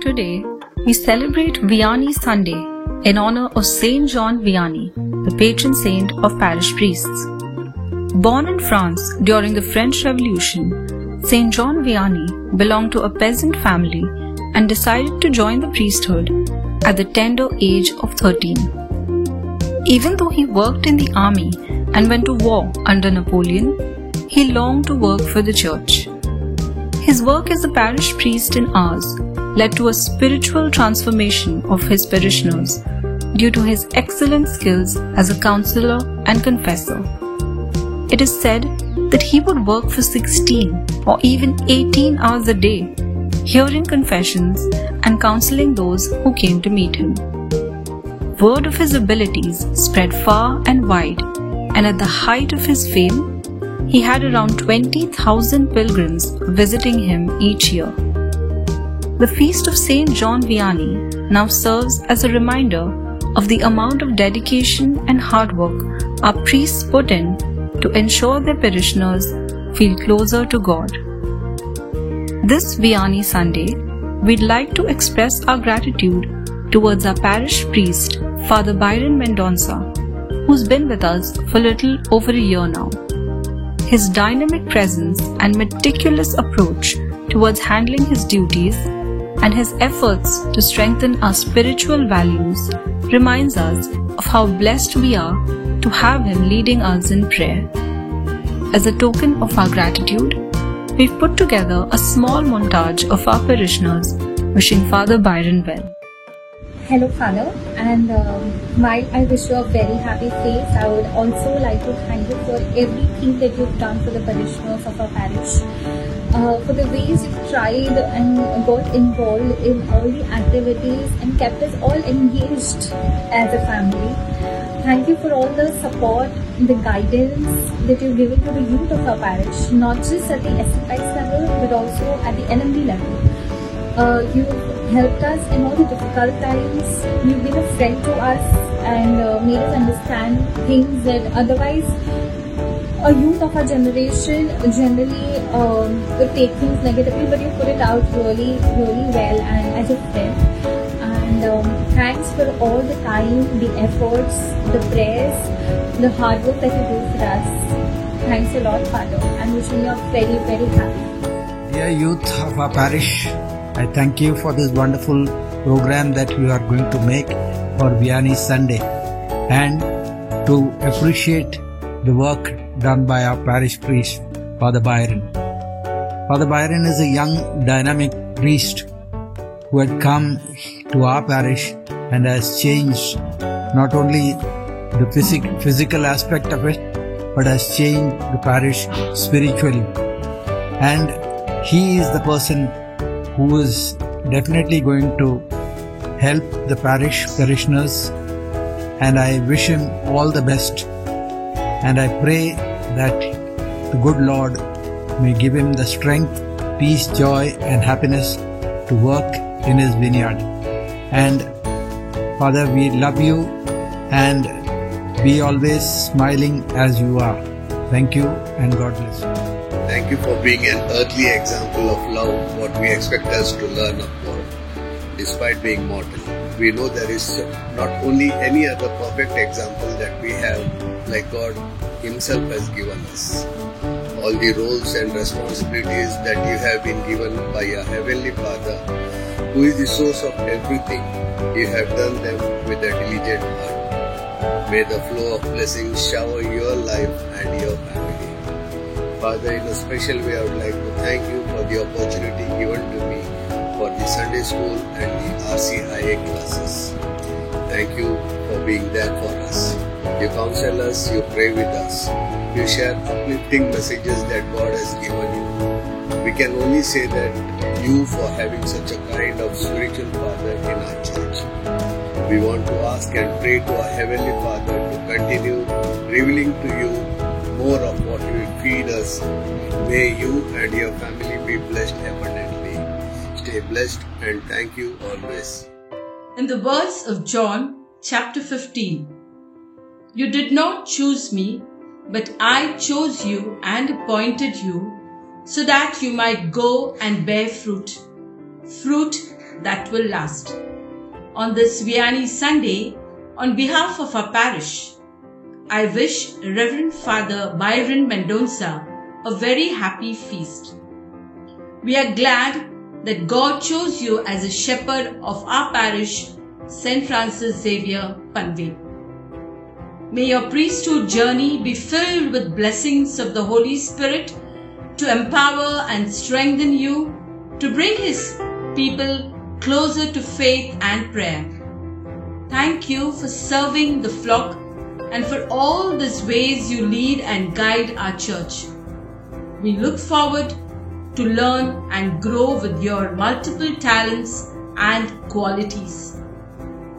today, we celebrate Vianney Sunday in honor of Saint John Vianney, the patron saint of parish priests. Born in France during the French Revolution, Saint John Vianney belonged to a peasant family and decided to join the priesthood at the tender age of 13. Even though he worked in the army and went to war under Napoleon, he longed to work for the church. His work as a parish priest in Ars led to a spiritual transformation of his parishioners due to his excellent skills as a counselor and confessor. It is said that he would work for 16 or even 18 hours a day, hearing confessions and counseling those who came to meet him. Word of his abilities spread far and wide, and at the height of his fame, he had around 20,000 pilgrims visiting him each year. The feast of Saint John Vianney now serves as a reminder of the amount of dedication and hard work our priests put in to ensure their parishioners feel closer to God. This Vianney Sunday, we'd like to express our gratitude towards our parish priest, Father Byron Mendonça, who's been with us for little over a year now. His dynamic presence and meticulous approach towards handling his duties and his efforts to strengthen our spiritual values reminds us of how blessed we are to have him leading us in prayer. As a token of our gratitude, we've put together a small montage of our parishioners wishing Father Byron well. Hello Father, and while I wish you a very happy feast, I would also like to thank you for everything that you've done for the parishioners of our parish, for the ways you've tried and got involved in all the activities and kept us all engaged as a family. Thank you for all the support, the guidance that you've given to the youth of our parish, not just at the SFIs level but also at the NMD level. You've helped us in all the difficult times. You've been a friend to us and made us understand things that otherwise a youth of our generation generally would take things negatively, but you put it out really well and as a friend. And thanks for all the time, the efforts, the prayers, the hard work that you do for us. Thanks a lot, Father. I'm wishing you a very happy. Dear youth of our parish, I thank you for this wonderful program that you are going to make for Vianney Sunday and to appreciate the work done by our parish priest, Father Byron. Father Byron is a young, dynamic priest who had come to our parish and has changed not only the physical aspect of it, but has changed the parish spiritually. And he is the person who is definitely going to help the parishioners, and I wish him all the best, and I pray that the good Lord may give him the strength, peace, joy and happiness to work in his vineyard. And Father, we love you and be always smiling as you are. Thank you and God bless you. Thank you for being an earthly example of love, what we expect us to learn of God, despite being mortal. We know there is not only any other perfect example that we have, like God Himself has given us. All the roles and responsibilities that you have been given by your Heavenly Father, who is the source of everything, you have done them with a diligent heart. May the flow of blessings shower your life and your family. Father, in a special way, I would like to thank you for the opportunity given to me for the Sunday school and the RCIA classes. Thank you for being there for us. You counsel us, you pray with us, you share uplifting messages that God has given you. We can only say that you for having such a kind of spiritual Father in our church. We want to ask and pray to our Heavenly Father to continue revealing to you more of what you will feed us. May you and your family be blessed abundantly. Stay blessed and thank you always. In the words of John chapter 15, you did not choose me, but I chose you and appointed you so that you might go and bear fruit that will last. On this Vianney Sunday, on behalf of our parish, I wish Reverend Father Byron Mendonça a very happy feast. We are glad that God chose you as a shepherd of our parish, St. Francis Xavier, Panvel. May your priesthood journey be filled with blessings of the Holy Spirit to empower and strengthen you to bring His people closer to faith and prayer. Thank you for serving the flock and for all these ways you lead and guide our church. We look forward to learn and grow with your multiple talents and qualities.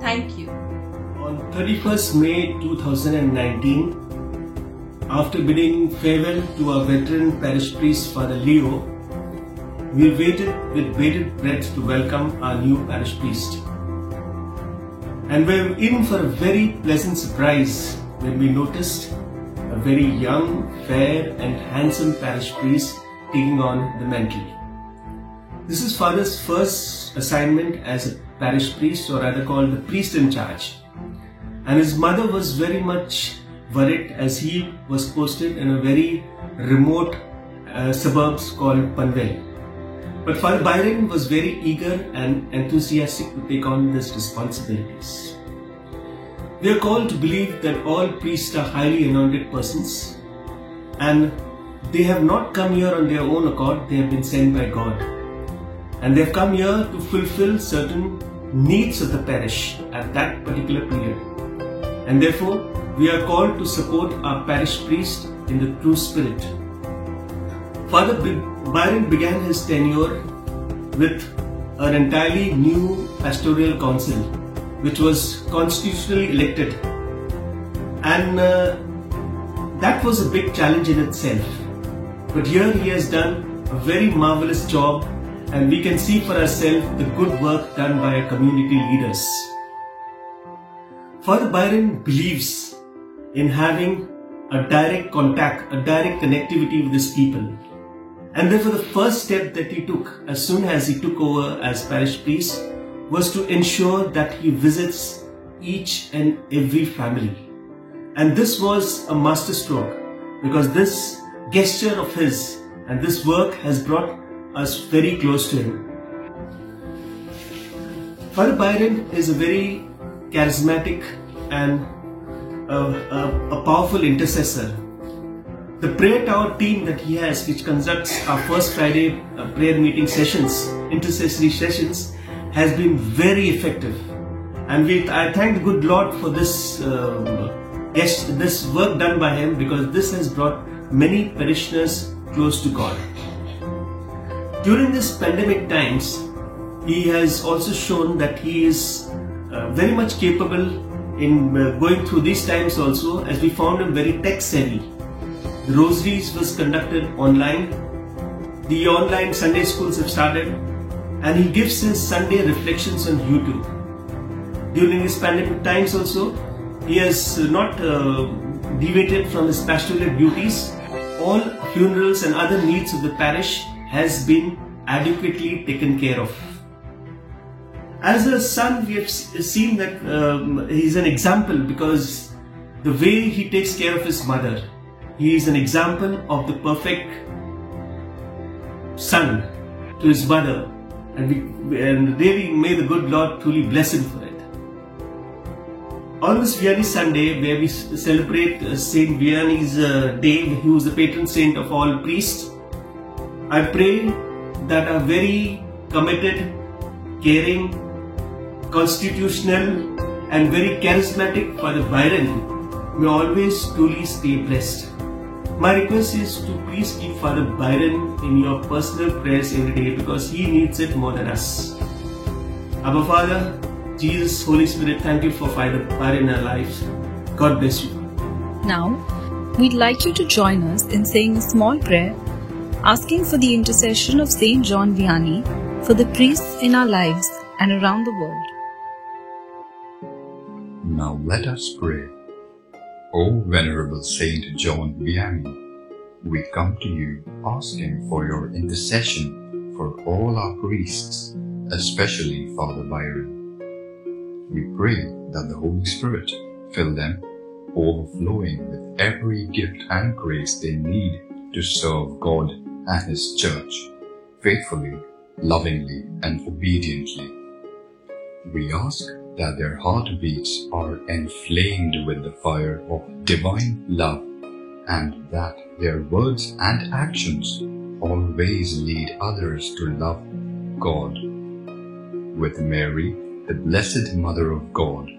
Thank you. On 31st May 2019, after bidding farewell to our veteran parish priest Father Leo, we waited with bated breath to welcome our new parish priest. And we were in for a very pleasant surprise when we noticed a very young, fair and handsome parish priest taking on the mantle. This is Father's first assignment as a parish priest, or rather called the priest in charge. And his mother was very much worried as he was posted in a very remote suburbs called Panvel. But Father Byron was very eager and enthusiastic to take on these responsibilities. We are called to believe that all priests are highly anointed persons, and they have not come here on their own accord. They have been sent by God, and they have come here to fulfill certain needs of the parish at that particular period. And therefore, we are called to support our parish priest in the true spirit. Father Byron began his tenure with an entirely new pastoral council, which was constitutionally elected. And that was a big challenge in itself. But here he has done a very marvelous job, and we can see for ourselves the good work done by our community leaders. Father Byron believes in having a direct contact, a direct connectivity with his people. And therefore the first step that he took as soon as he took over as parish priest was to ensure that he visits each and every family. And this was a masterstroke, because this gesture of his and this work has brought us very close to him. Father Byron is a very charismatic and a powerful intercessor. The prayer tower team that he has, which conducts our first Friday prayer meeting sessions, intercessory sessions, has been very effective. And I thank the good Lord for this this work done by him, because this has brought many parishioners close to God. During this pandemic times, he has also shown that he is very much capable in going through these times also, as we found him very tech savvy. The rosaries was conducted online. The online Sunday schools have started, and he gives his Sunday reflections on YouTube. During these pandemic times also, he has not deviated from his pastoral duties. All funerals and other needs of the parish has been adequately taken care of. As a son, we have seen that he is an example, because the way he takes care of his mother, he is an example of the perfect son to his mother, and really may the good Lord truly bless him for it. On this Vianney Sunday, where we celebrate Saint Vianney's day, who is the patron saint of all priests, I pray that a very committed, caring, constitutional and very charismatic Father Byron may always truly stay blessed. My request is to please keep Father Byron in your personal prayers every day, because he needs it more than us. Our Father, Jesus, Holy Spirit, thank you for Father Byron in our lives. God bless you. Now, we'd like you to join us in saying a small prayer, asking for the intercession of St. John Vianney for the priests in our lives and around the world. Now let us pray. O Venerable Saint John Vianney, we come to you asking for your intercession for all our priests especially Father Byron. We pray that the Holy Spirit fill them, overflowing with every gift and grace they need to serve God and His Church, faithfully, lovingly, and obediently. We ask that their heartbeats are inflamed with the fire of divine love, and that their words and actions always lead others to love God. With Mary, the Blessed Mother of God,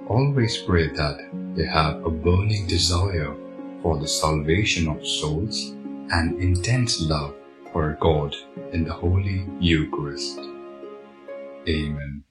always pray that they have a burning desire for the salvation of souls and intense love for God in the Holy Eucharist. Amen.